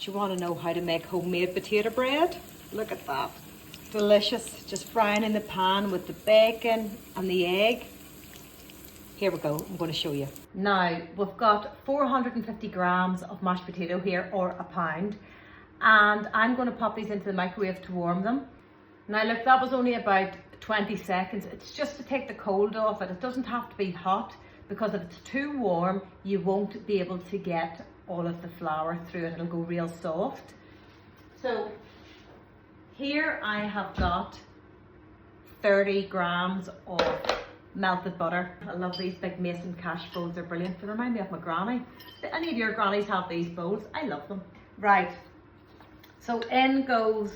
Do you want to know how to make homemade potato bread? Look at that. Delicious. Just frying in the pan with the bacon and the egg. Here we go, I'm going to show you. Now, we've got 450 grams of mashed potato here, or a pound. And I'm going to pop these into the microwave to warm them. Now look, that was only about 20 seconds. It's just to take the cold off it. It doesn't have to be hot, because if it's too warm, you won't be able to get all of the flour through and it'll go real soft. So here I have got 30 grams of melted butter. I love these big Mason Cash bowls, they're brilliant. They remind me of my granny. Any of your grannies have these bowls? I love them. Right, so in goes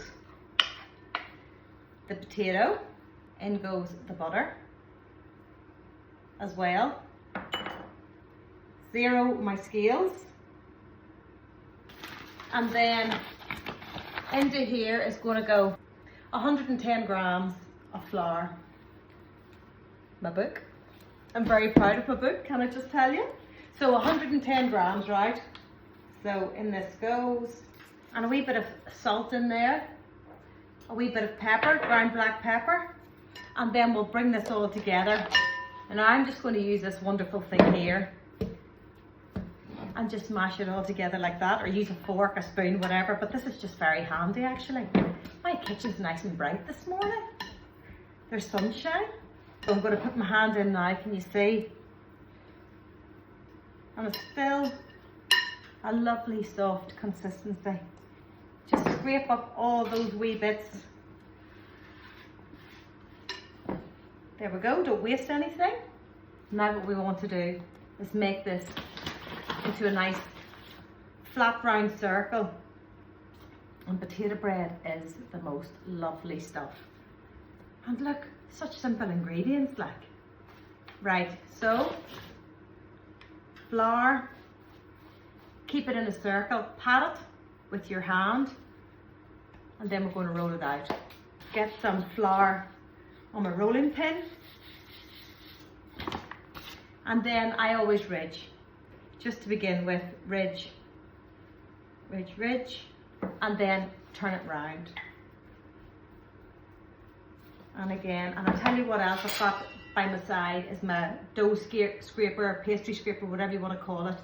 the potato, in goes the butter as well. Zero my scales. And then into here is going to go 110 grams of flour. My book. I'm very proud of my book, can I just tell you? So 110 grams, right? So in this goes, and a wee bit of salt in there, a wee bit of pepper, ground black pepper, and then we'll bring this all together. And I'm just going to use this wonderful thing here and just mash it all together like that, or use a fork, a spoon, whatever, but this is just very handy actually. My kitchen's nice and bright this morning. There's sunshine. So I'm going to put my hand in now, can you see? And it's still a lovely soft consistency. Just scrape up all those wee bits. There we go, don't waste anything. Now what we want to do is make this into a nice flat round circle. And potato bread is the most lovely stuff. And look, such simple ingredients like. Right, so flour, keep it in a circle, pat it with your hand, and then we're going to roll it out. Get some flour on my rolling pin, and then I always ridge. Just to begin with, ridge, ridge, ridge, and then turn it round. And again, and I'll tell you what else I've got by my side is my dough scraper, pastry scraper, whatever you want to call it.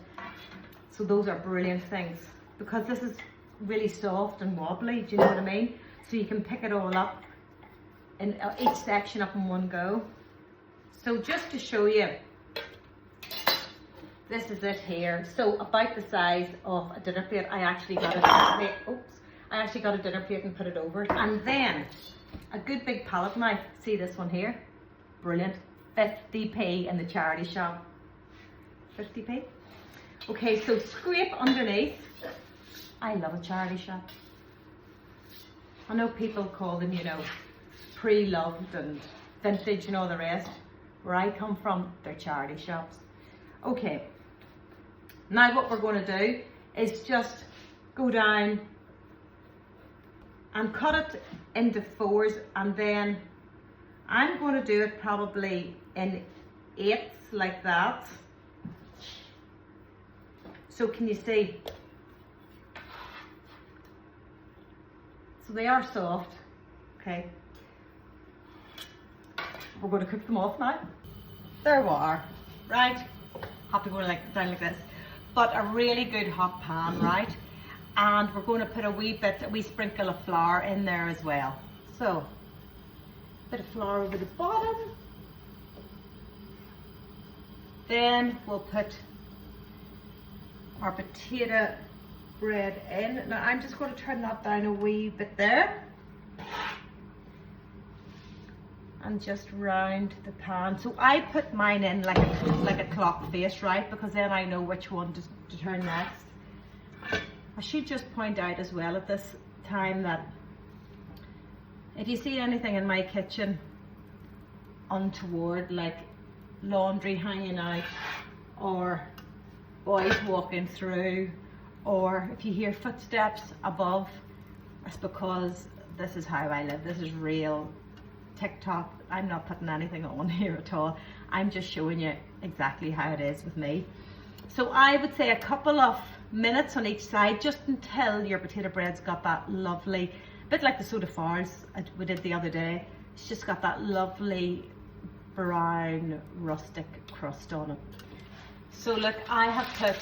So those are brilliant things, because this is really soft and wobbly, do you know what I mean? So you can pick it all up in each section up in one go. So just to show you, this is it here. So about the size of a dinner plate, I actually got a dinner plate and put it over it. And then a good big palette knife, see this one here? Brilliant, 50p in the charity shop. 50p. Okay, so scrape underneath. I love a charity shop. I know people call them, you know, pre-loved and vintage and all the rest. Where I come from, they're charity shops. Okay, now what we're going to do is just go down and cut it into fours, and then I'm going to do it probably in eighths like that. So can you see? So they are soft, okay. We're going to cook them off now. There we are, right? Have to go down like this. But a really good hot pan, right? And we're going to put a wee sprinkle of flour in there as well. So, a bit of flour over the bottom. Then we'll put our potato bread in. Now I'm just going to turn that down a wee bit there. And just round the pan. So I put mine in like a clock face, right? Because then I know which one to turn next. I should just point out as well at this time that if you see anything in my kitchen untoward, like laundry hanging out, or boys walking through, or if you hear footsteps above, it's because this is how I live. This is real TikTok. I'm not putting anything on here at all. I'm just showing you exactly how it is with me. So I would say a couple of minutes on each side, just until your potato bread's got that lovely, bit like the soda farms we did the other day. It's just got that lovely brown rustic crust on it. So look, I have put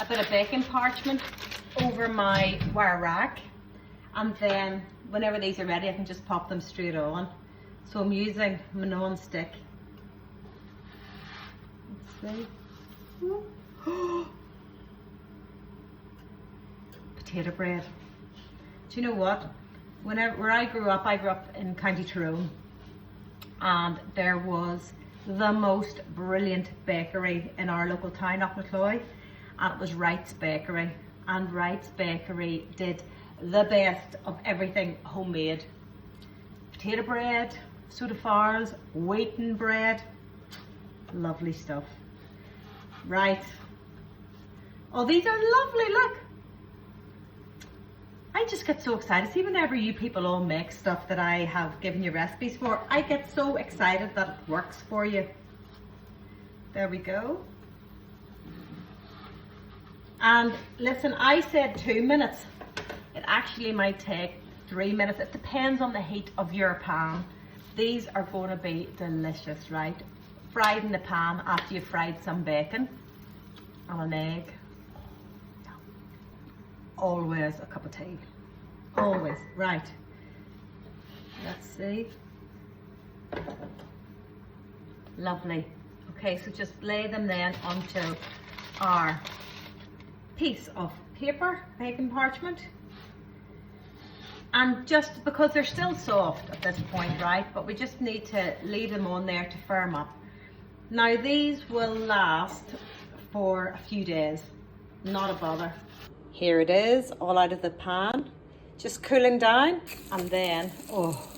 a bit of baking parchment over my wire rack, and then whenever these are ready I can just pop them straight on. So I'm using my non-stick. Let's see. Potato bread. Do you know what? Where I grew up in County Tyrone, and there was the most brilliant bakery in our local town, Knocknacloy, and it was Wright's Bakery. And Wright's Bakery did the best of everything homemade. Potato bread, soda farms, wheaten bread, lovely stuff. Right. Oh, these are lovely, look. I just get so excited. See, whenever you people all make stuff that I have given you recipes for, I get so excited that it works for you. There we go. And listen, I said 2 minutes. It actually might take 3 minutes. It depends on the heat of your pan. These are going to be delicious, right? Fried in the pan after you've fried some bacon and an egg. Always a cup of tea. Always. Right. Let's see. Lovely. Okay, so just lay them then onto our piece of paper, baking parchment. And just because they're still soft at this point, right? But we just need to leave them on there to firm up. Now these will last for a few days. Not a bother. Here it is, all out of the pan, just cooling down, and then, oh,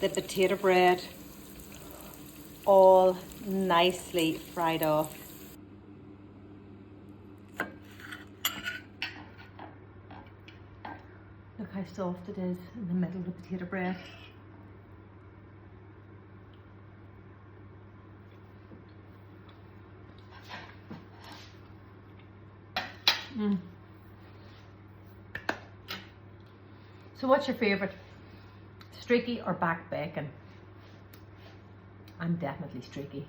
the potato bread, all nicely fried off. Look how soft it is in the middle of the potato bread. So what's your favourite? Streaky or back bacon? I'm definitely streaky.